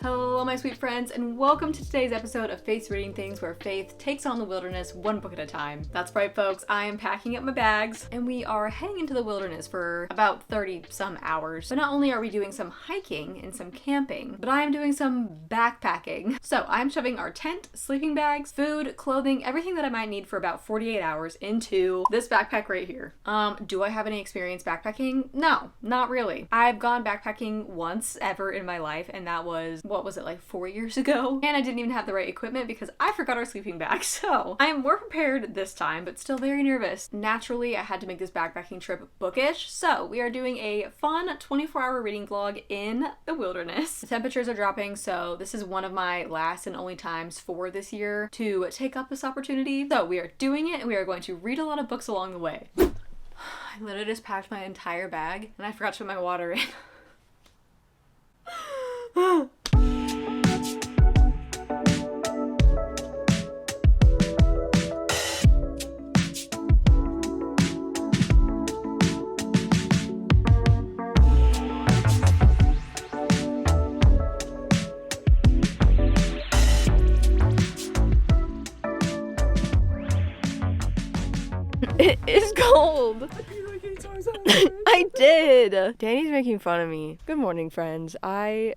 Hello my sweet friends, and welcome to today's episode of Faith's Reading Things, where Faith takes on the wilderness one book at a time. That's right folks, I am packing up my bags and we are heading into the wilderness for about 30 some hours. But not only are we doing some hiking and some camping, but I am doing some backpacking. So I'm shoving our tent, sleeping bags, food, clothing, everything that I might need for about 48 hours into this backpack right here. Do I have any experience backpacking? No, not really. I've gone backpacking once ever in my life, and that was, what was it, like 4 years ago? And I didn't even have the right equipment because I forgot our sleeping bag. So I am more prepared this time, but still very nervous. Naturally, I had to make this backpacking trip bookish. So we are doing a fun 24-hour reading vlog in the wilderness. The temperatures are dropping, so this is one of my last and only times for this year to take up this opportunity. So we are doing it, and we are going to read a lot of books along the way. I literally just packed my entire bag and I forgot to put my water in. It is cold. I did. Danny's making fun of me. Good morning, friends. I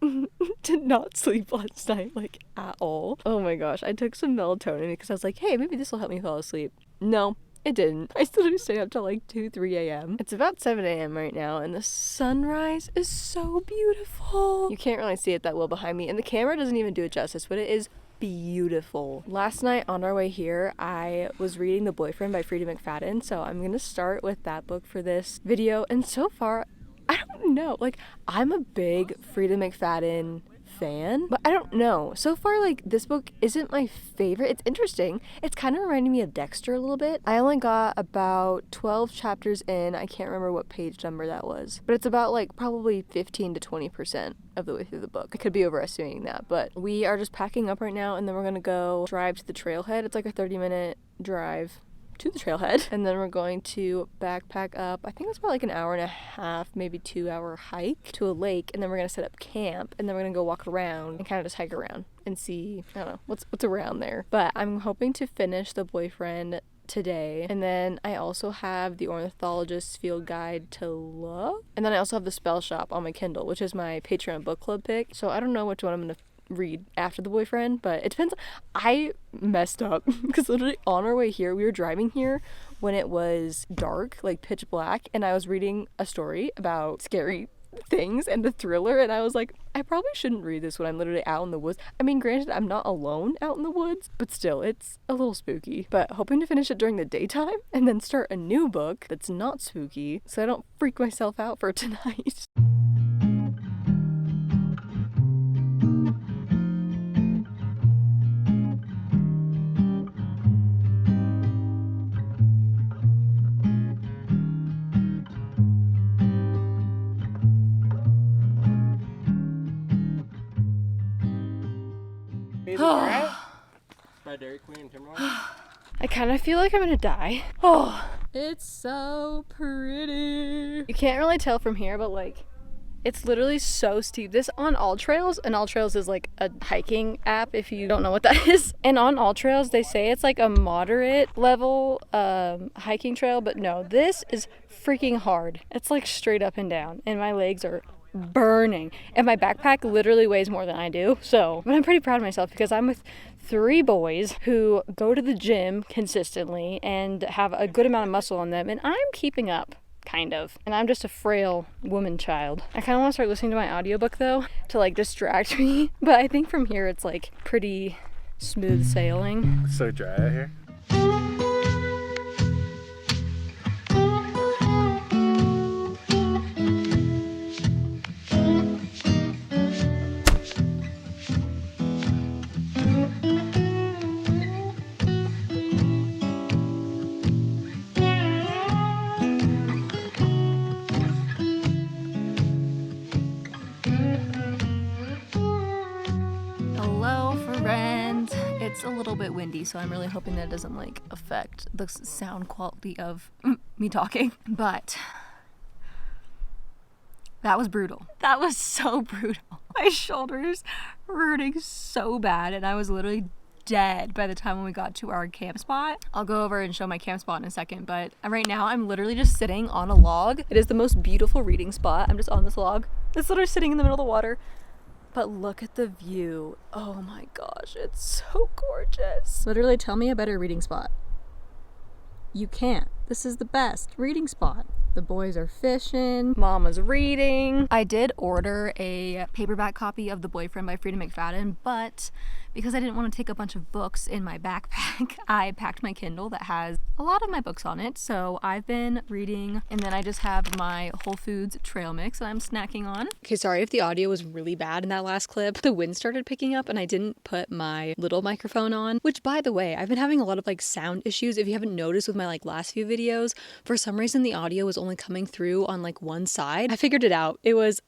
did not sleep last night, like, at all. Oh my gosh. I took some melatonin because I was like, hey, maybe this will help me fall asleep. No, it didn't. I still do stay up till like 2, 3 a.m. It's about 7 a.m. right now, and the sunrise is so beautiful. You can't really see it that well behind me, and the camera doesn't even do it justice, but it is beautiful. Last night on our way here, I was reading The Boyfriend by Frida McFadden, so I'm gonna start with that book for this video. And so far, I don't know, like, I'm a big Frida McFadden fan, but I don't know. So far, like, this book isn't my favorite. It's interesting. It's kind of reminding me of Dexter a little bit. I only got about 12 chapters in. I can't remember what page number that was, but it's about like probably 15 to 20% of the way through the book. I could be overestimating that, but we are just packing up right now, and then we're gonna go drive to the trailhead. It's like a 30-minute drive to the trailhead, and then we're going to backpack up. I think it's about like an hour and a half, maybe 2-hour hike to a lake, and then we're gonna set up camp, and then we're gonna go walk around and kind of just hike around and see, I don't know, what's around there. But I'm hoping to finish The Boyfriend today, and then I also have The Ornithologist's Field Guide to Love, and then I also have The Spell Shop on my Kindle, which is my Patreon book club pick. So I don't know which one I'm gonna read after The Boyfriend, but it depends. I messed up because literally on our way here, we were driving here when it was dark, like pitch black, and I was reading a story about scary things and the thriller, and I was like, I probably shouldn't read this when I'm literally out in the woods. I mean, granted, I'm not alone out in the woods, but still, it's a little spooky. But hoping to finish it during the daytime and then start a new book that's not spooky so I don't freak myself out for tonight. By Dairy Queen and Timberline. I kind of feel like I'm gonna die. Oh, it's so pretty. You can't really tell from here, but like, it's literally so steep. This on All Trails, and All Trails is like a hiking app if you don't know what that is. And on All Trails, they say it's like a moderate level hiking trail, but no, this is freaking hard. It's like straight up and down, and my legs are burning, and my backpack literally weighs more than I do. So, but I'm pretty proud of myself because I'm with 3 boys who go to the gym consistently and have a good amount of muscle on them, and I'm keeping up, kind of. And I'm just a frail woman child. I kind of want to start listening to my audiobook though to like distract me, but I think from here it's like pretty smooth sailing. It's so dry out here. It's a little bit windy, so I'm really hoping that it doesn't like affect the sound quality of me talking. But that was brutal. That was so brutal. My shoulders were hurting so bad, and I was literally dead by the time when we got to our camp spot. I'll go over and show my camp spot in a second, but right now I'm literally just sitting on a log. It is the most beautiful reading spot. I'm just on this log. It's literally sitting in the middle of the water. But look at the view. Oh my gosh, it's so gorgeous. Literally, tell me a better reading spot. You can't. This is the best reading spot. The boys are fishing. Mama's reading. I did order a paperback copy of The Boyfriend by Frida McFadden, but because I didn't want to take a bunch of books in my backpack, I packed my Kindle that has a lot of my books on it. So I've been reading, and then I just have my Whole Foods trail mix that I'm snacking on. Okay, sorry if the audio was really bad in that last clip. The wind started picking up and I didn't put my little microphone on, which, by the way, I've been having a lot of like sound issues. If you haven't noticed with my like last few videos, for some reason the audio was only coming through on like one side. I figured it out. It was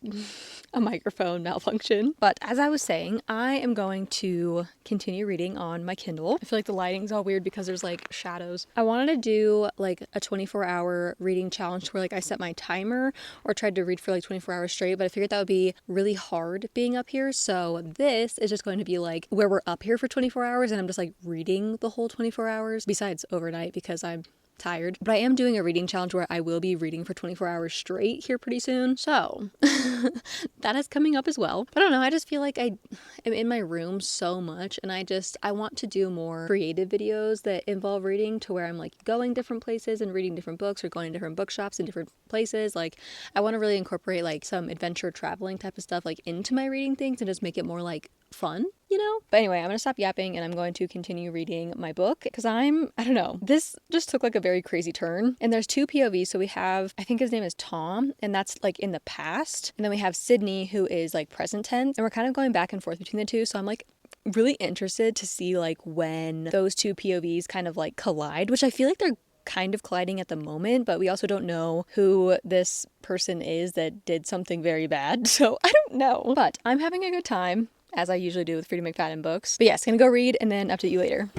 a microphone malfunction. But as I was saying, I am going to continue reading on my Kindle. I feel like the lighting's all weird because there's like shadows. I wanted to do like a 24-hour reading challenge where like I set my timer or tried to read for like 24 hours straight, but I figured that would be really hard being up here. So this is just going to be like where we're up here for 24 hours and I'm just like reading the whole 24 hours besides overnight because I'm tired. But I am doing a reading challenge where I will be reading for 24 hours straight here pretty soon. So that is coming up as well. But I don't know, I just feel like I am in my room so much and I want to do more creative videos that involve reading to where I'm like going different places and reading different books or going to different bookshops in different places. Like I want to really incorporate like some adventure traveling type of stuff like into my reading things and just make it more like fun, you know? But anyway, I'm gonna stop yapping and I'm going to continue reading my book because I don't know, this just took like a very crazy turn. And there's two POVs. So we have, I think his name is Tom, and that's like in the past. And then we have Sydney, who is like present tense. And we're kind of going back and forth between the two. So I'm like really interested to see like when those two POVs kind of like collide, which I feel like they're kind of colliding at the moment, but we also don't know who this person is that did something very bad. So I don't know, but I'm having a good time, as I usually do with Frida McFadden books. But yes, gonna go read and then update you later.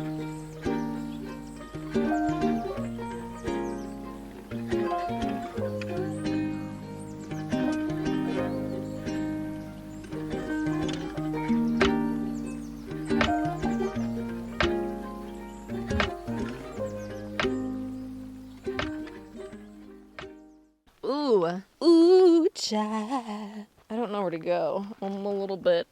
Ooh, child. I don't know where to go. I'm a little bit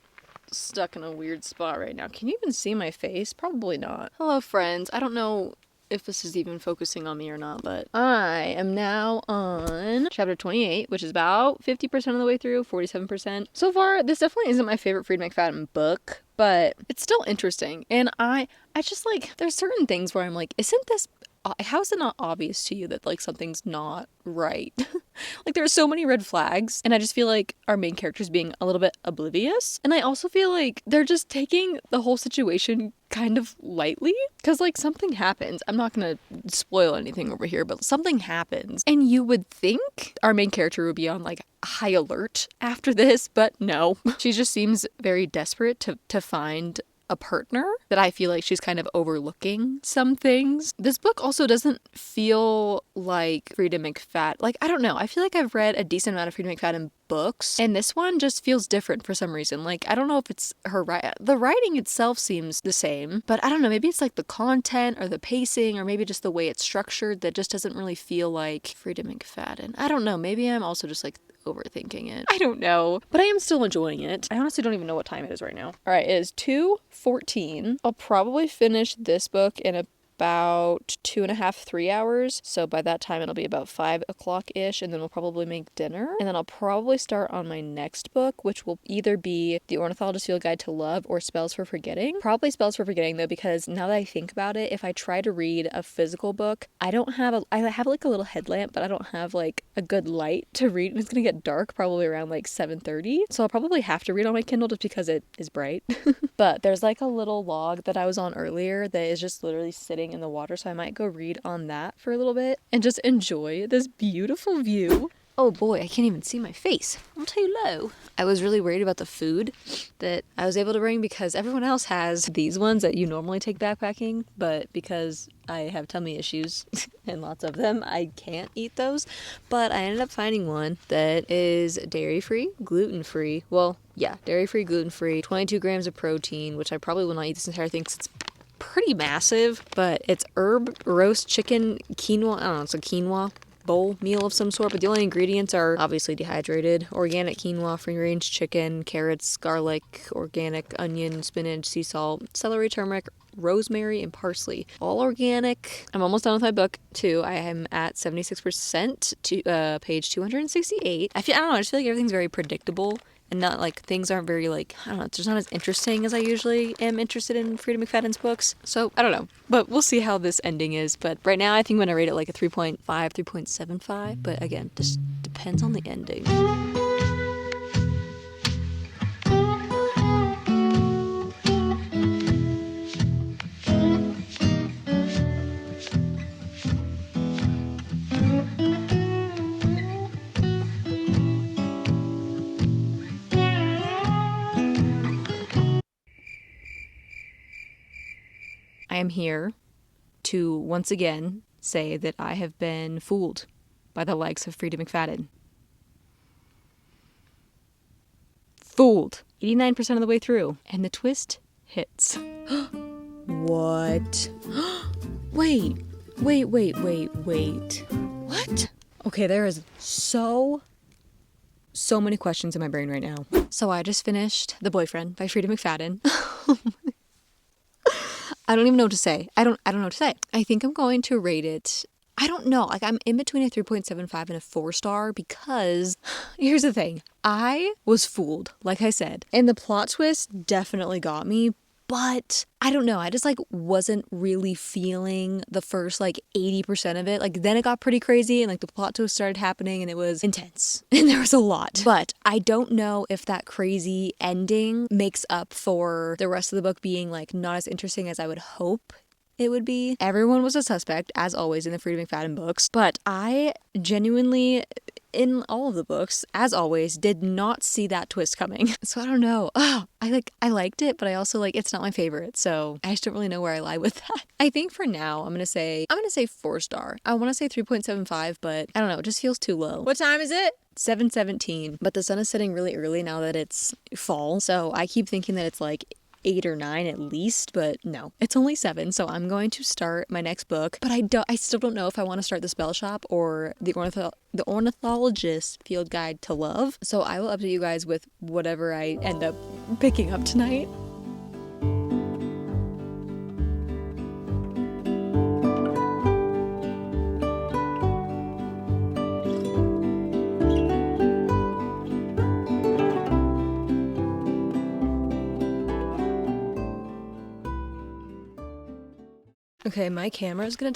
stuck in a weird spot right now. Can you even see my face? Probably not. Hello, friends. I don't know if this is even focusing on me or not, but I am now on chapter 28, which is about 50% of the way through, 47%. So far, this definitely isn't my favorite Frida McFadden book, but it's still interesting. And I just like, there's certain things where I'm like, how is it not obvious to you that like something's not right? Like there's so many red flags and I just feel like our main character's being a little bit oblivious. And I also feel like they're just taking the whole situation kind of lightly because like something happens. I'm not gonna spoil anything over here, but something happens and you would think our main character would be on like high alert after this, but no. She just seems very desperate to find a partner, that I feel like she's kind of overlooking some things. This book also doesn't feel like Frida McFadden. Like, I don't know. I feel like I've read a decent amount of Frida McFadden books, and this one just feels different for some reason. Like, I don't know if it's her the writing itself seems the same, but I don't know. Maybe it's like the content or the pacing or maybe just the way it's structured that just doesn't really feel like Frida McFadden. I don't know. Maybe I'm also just like overthinking it. I don't know, but I am still enjoying it. I honestly don't even know what time it is right now. All right, it is 2:14. I'll probably finish this book in about 2.5, 3 hours. So by that time, it'll be about 5 o'clock-ish, and then we'll probably make dinner. And then I'll probably start on my next book, which will either be The Ornithologist's Field Guide to Love or Spells for Forgetting. Probably Spells for Forgetting, though, because now that I think about it, if I try to read a physical book, I have like a little headlamp, but I don't have like a good light to read, and it's gonna get dark probably around like 7:30. So I'll probably have to read on my Kindle just because it is bright. But there's like a little log that I was on earlier that is just literally sitting in the water, so I might go read on that for a little bit and just enjoy this beautiful view. Oh boy, I can't even see my face. I'm too low. I was really worried about the food that I was able to bring because everyone else has these ones that you normally take backpacking, but because I have tummy issues and lots of them, I can't eat those. But I ended up finding one that is dairy-free, gluten-free. Well, yeah, dairy-free, gluten-free, 22 grams of protein, which I probably will not eat this entire thing because it's pretty massive, but it's herb roast chicken quinoa. I don't know, it's a quinoa bowl meal of some sort, but the only ingredients are obviously dehydrated, organic quinoa, free-range chicken, carrots, garlic, organic onion, spinach, sea salt, celery, turmeric, rosemary, and parsley. All organic. I'm almost done with my book too. I am at 76% to page 268. I don't know, I just feel like everything's very predictable. And not like things aren't very like, I don't know, it's just not as interesting as I usually am interested in Frida McFadden's books. So I don't know, but we'll see how this ending is. But right now I think I'm going to rate it like a 3.5, 3.75. But again, just depends on the ending. I am here to once again say that I have been fooled by the likes of Frida McFadden. Fooled. 89% of the way through. And the twist hits. What? Wait. What? Okay, there is so many questions in my brain right now. So I just finished The Boyfriend by Frida McFadden. I don't even know what to say. I don't know what to say. I think I'm going to rate it. I don't know. Like I'm in between a 3.75 and a 4-star because here's the thing. I was fooled, like I said. And the plot twist definitely got me, but I don't know. I just like wasn't really feeling the first like 80% of it. Like then it got pretty crazy and like the plot twist started happening and it was intense and there was a lot. But I don't know if that crazy ending makes up for the rest of the book being like not as interesting as I would hope it would be. Everyone was a suspect, as always, in the Frida McFadden books, but I genuinely, in all of the books, as always, did not see that twist coming. So I don't know. I liked it, but I also it's not my favorite, so I just don't really know where I lie with that. I think for now, I'm gonna say 4-star. I want to say 3.75, but I don't know, it just feels too low. What time is it? 7:17, but the sun is setting really early now that it's fall, so I keep thinking that it's like 8 or 9 at least, but no, it's only 7. So I'm going to start my next book, but I still don't know if I want to start The Spell Shop or the Ornithologist Field Guide to Love. So I will update you guys with whatever I end up picking up tonight. Okay, my camera's gonna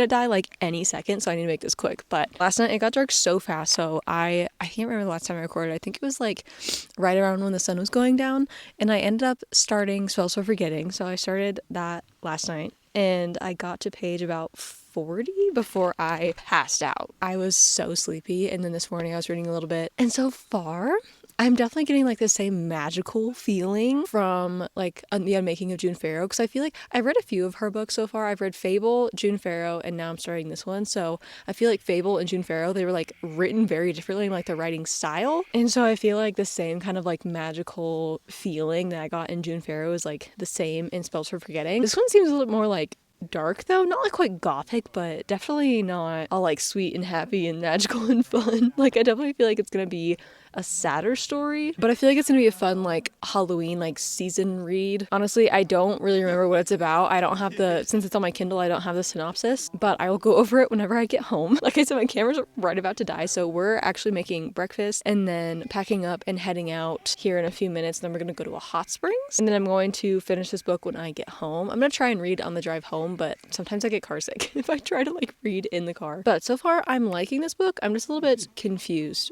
die like any second, so I need to make this quick. But last night it got dark so fast, so I can't remember the last time I recorded. I think it was like right around when the sun was going down, and I ended up starting Spells for Forgetting. So I started that last night, and I got to page about 40 before I passed out. I was so sleepy, and then this morning I was reading a little bit, and so far I'm definitely getting like the same magical feeling from like The Unmaking of June Farrow, because I feel like I've read a few of her books so far. I've read Fable, June Farrow, and now I'm starting this one. So I feel like Fable and June Farrow, they were like written very differently in like the writing style. And so I feel like the same kind of like magical feeling that I got in June Farrow is like the same in Spells for Forgetting. This one seems a little more like dark though, not like quite gothic, but definitely not all like sweet and happy and magical and fun. Like I definitely feel like it's gonna be a sadder story, but I feel like it's gonna be a fun like Halloween like season read. Honestly, I don't really remember what it's about. I don't have since it's on my Kindle, I don't have the synopsis, but I will go over it whenever I get home. Like I said, my camera's right about to die, so we're actually making breakfast and then packing up and heading out here in a few minutes. Then we're gonna go to a hot springs, and then I'm going to finish this book when I get home. I'm gonna try and read on the drive home, but sometimes I get car sick if I try to like read in the car. But so far I'm liking this book. I'm just a little bit confused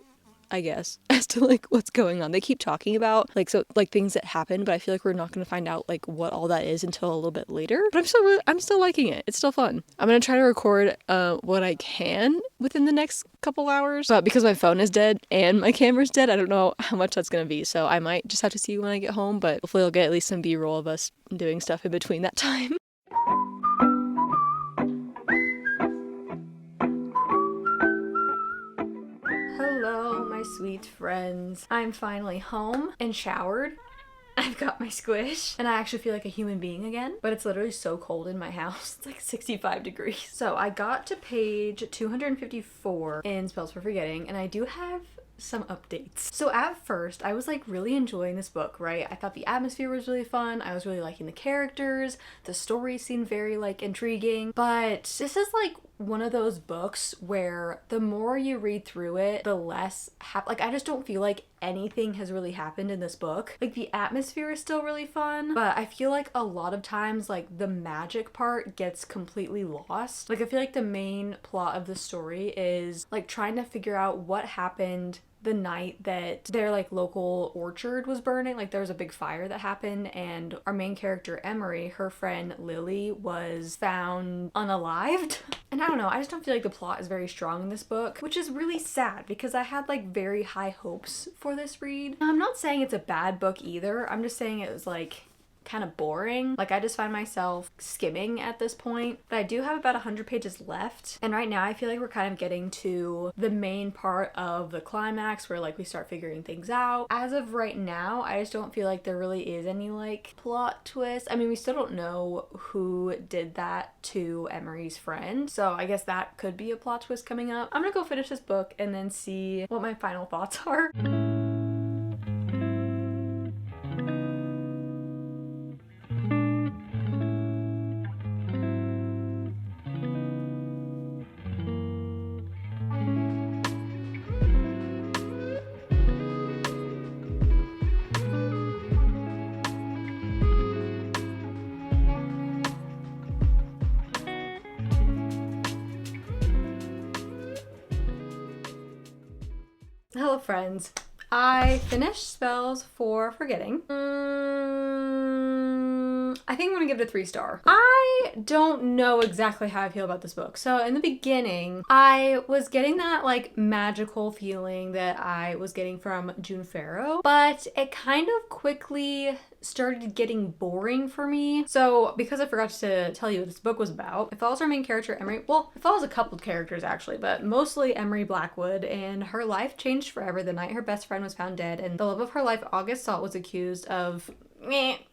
I guess, as to like what's going on. They keep talking about like things that happen, but I feel like we're not going to find out like what all that is until a little bit later. But I'm still liking it. It's still fun. I'm going to try to record what I can within the next couple hours, but because my phone is dead and my camera's dead, I don't know how much that's going to be. So I might just have to see when I get home, but hopefully I'll get at least some B-roll of us doing stuff in between that time. Hello, my sweet friends. I'm finally home and showered. I've got my squish, and I actually feel like a human being again, but it's literally so cold in my house. It's like 65 degrees. So I got to page 254 in Spells for Forgetting, and I do have some updates. So at first, I was like really enjoying this book, right? I thought the atmosphere was really fun. I was really liking the characters. The story seemed very like intriguing, but this is like one of those books where the more you read through it, the less like I just don't feel like anything has really happened in this book. Like the atmosphere is still really fun, but I feel like a lot of times like the magic part gets completely lost. Like I feel like the main plot of the story is like trying to figure out what happened the night that their like local orchard was burning. Like there was a big fire that happened, and our main character Emery, her friend Lily, was found unalived. And I don't know, I just don't feel like the plot is very strong in this book, which is really sad because I had like very high hopes for this read. Now, I'm not saying it's a bad book either. I'm just saying it was like kind of boring. Like I just find myself skimming at this point, but I do have about 100 pages left, and right now I feel like we're kind of getting to the main part of the climax where like we start figuring things out. As of right now, I just don't feel like there really is any like plot twist. I mean, we still don't know who did that to Emery's friend, so I guess that could be a plot twist coming up. I'm gonna go finish this book and then see what my final thoughts are. Hello friends, I finished Spells for Forgetting. I think I'm gonna give it a 3-star. I don't know exactly how I feel about this book. So in the beginning, I was getting that like magical feeling that I was getting from June Farrow, but it kind of quickly started getting boring for me. So because I forgot to tell you what this book was about, it follows our main character Emery. Well, it follows a couple of characters actually, but mostly Emery Blackwood, and her life changed forever the night her best friend was found dead, and the love of her life, August Salt, was accused of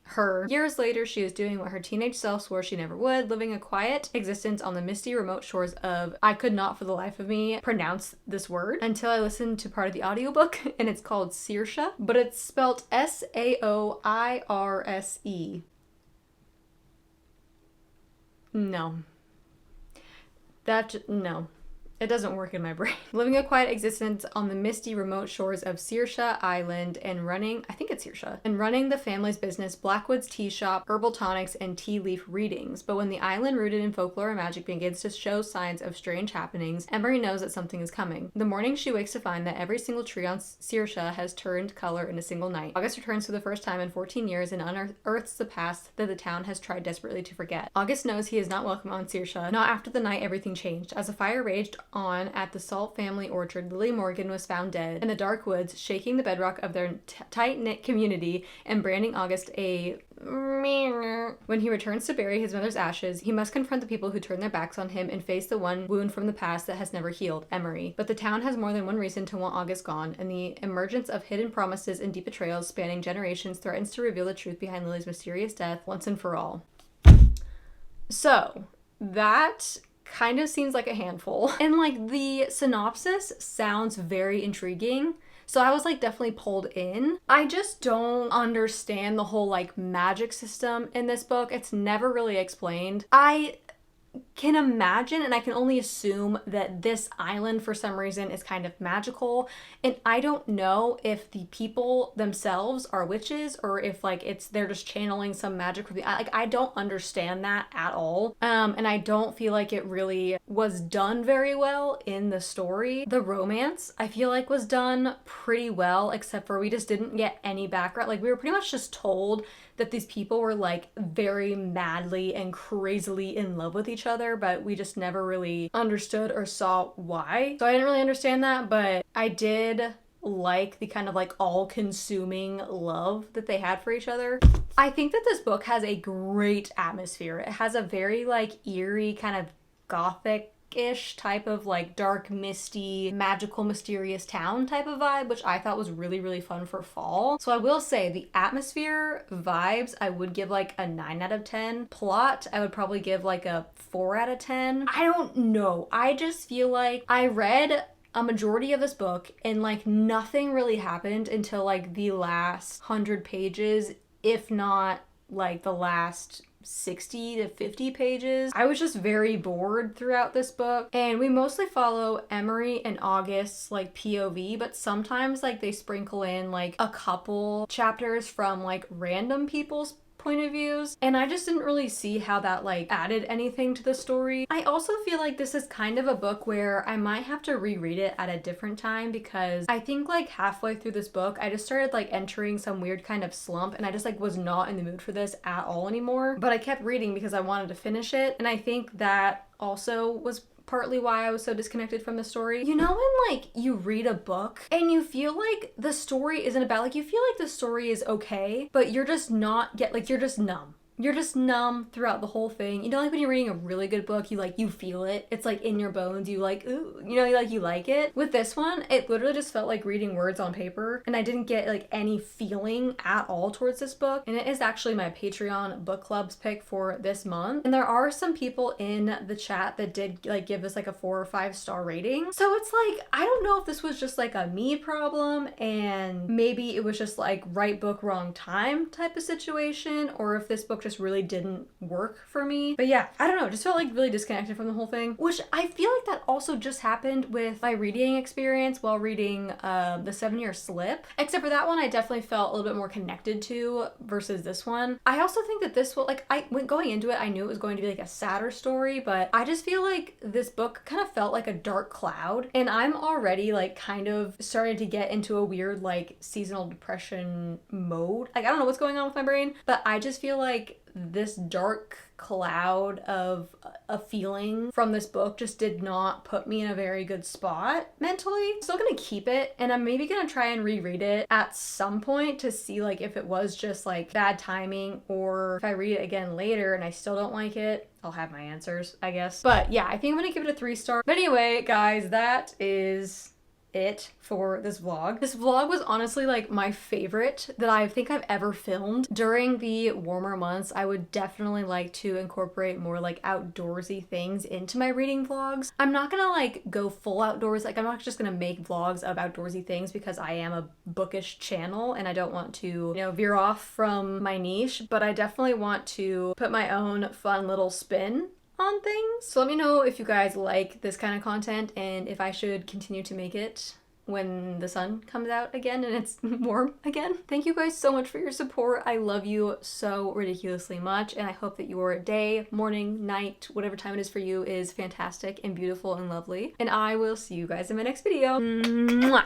her. Years later, she was doing what her teenage self swore she never would, living a quiet existence on the misty remote shores of, I could not for the life of me pronounce this word until I listened to part of the audiobook, and it's called Saoirse, but it's spelled Saoirse. No. No. It doesn't work in my brain. Living a quiet existence on the misty remote shores of Saoirse Island and running the family's business, Blackwood's Tea Shop, herbal tonics, and tea leaf readings. But when the island rooted in folklore and magic begins to show signs of strange happenings, Emery knows that something is coming. The morning she wakes to find that every single tree on Saoirse has turned color in a single night. August returns for the first time in 14 years and unearths the past that the town has tried desperately to forget. August knows he is not welcome on Saoirse, not after the night everything changed. As a fire raged on at the Salt family orchard, Lily Morgan was found dead in the dark woods, shaking the bedrock of their tight-knit community and branding August a when he returns to bury his mother's ashes, he must confront the people who turn their backs on him and face the one wound from the past that has never healed, Emery. But the town has more than one reason to want August gone, and the emergence of hidden promises and deep betrayals spanning generations threatens to reveal the truth behind Lily's mysterious death once and for all. So, that kind of seems like a handful. And like the synopsis sounds very intriguing. So I was like definitely pulled in. I just don't understand the whole like magic system in this book. It's never really explained. I can imagine and I can only assume that this island for some reason is kind of magical, and I don't know if the people themselves are witches or if like they're just channeling some magic from the like I don't understand that at all, and I don't feel like it really was done very well in the story. The romance I feel like was done pretty well, except for we just didn't get any background. Like we were pretty much just told that these people were like very madly and crazily in love with each other, but we just never really understood or saw why. So I didn't really understand that, but I did like the kind of like all-consuming love that they had for each other. I think that this book has a great atmosphere. It has a very like eerie kind of gothic ish type of like dark, misty, magical, mysterious town type of vibe, which I thought was really, really fun for fall. So I will say the atmosphere, vibes, I would give like a 9 out of 10. Plot, I would probably give like a 4 out of 10. I don't know. I just feel like I read a majority of this book and like nothing really happened until like the last 100 pages, if not like the last 60 to 50 pages. I was just very bored throughout this book, and we mostly follow Emery and August's like POV, but sometimes like they sprinkle in like a couple chapters from like random people's point of views, and I just didn't really see how that like added anything to the story. I also feel like this is kind of a book where I might have to reread it at a different time, because I think like halfway through this book I just started like entering some weird kind of slump, and I just like was not in the mood for this at all anymore, but I kept reading because I wanted to finish it, and I think that also was partly why I was so disconnected from the story. You know when like you read a book and you feel like the story isn't about, like you feel like the story is okay, but you're just not you're just numb. You're just numb throughout the whole thing. You know, like when you're reading a really good book, you feel it. It's like in your bones. You like, ooh, you know, you like it. With this one, it literally just felt like reading words on paper, and I didn't get like any feeling at all towards this book. And it is actually my Patreon book club's pick for this month. And there are some people in the chat that did like give this like a 4 or 5 star rating. So it's like, I don't know if this was just like a me problem and maybe it was just like right book, wrong time type of situation, or if this book just really didn't work for me. But yeah, I don't know, just felt like really disconnected from the whole thing, which I feel like that also just happened with my reading experience while reading the 7 Year Slip, except for that one I definitely felt a little bit more connected to versus this one. I also think that this will, like, when going into it I knew it was going to be like a sadder story, but I just feel like this book kind of felt like a dark cloud, and I'm already like kind of starting to get into a weird like seasonal depression mode. Like I don't know what's going on with my brain, but I just feel like this dark cloud of a feeling from this book just did not put me in a very good spot mentally. I'm still gonna keep it, and I'm maybe gonna try and reread it at some point to see like if it was just like bad timing, or if I read it again later and I still don't like it, I'll have my answers, I guess. But yeah, I think I'm gonna give it a 3 star. But anyway, guys, that is it for this vlog. This vlog was honestly like my favorite that I think I've ever filmed. During the warmer months, I would definitely like to incorporate more like outdoorsy things into my reading vlogs. I'm not gonna like go full outdoors, like I'm not just gonna make vlogs of outdoorsy things because I am a bookish channel and I don't want to, you know, veer off from my niche, but I definitely want to put my own fun little spin on things. So let me know if you guys like this kind of content and if I should continue to make it when the sun comes out again and it's warm again. Thank you guys so much for your support. I love you so ridiculously much, and I hope that your day, morning, night, whatever time it is for you is fantastic and beautiful and lovely. And I will see you guys in my next video. Mwah!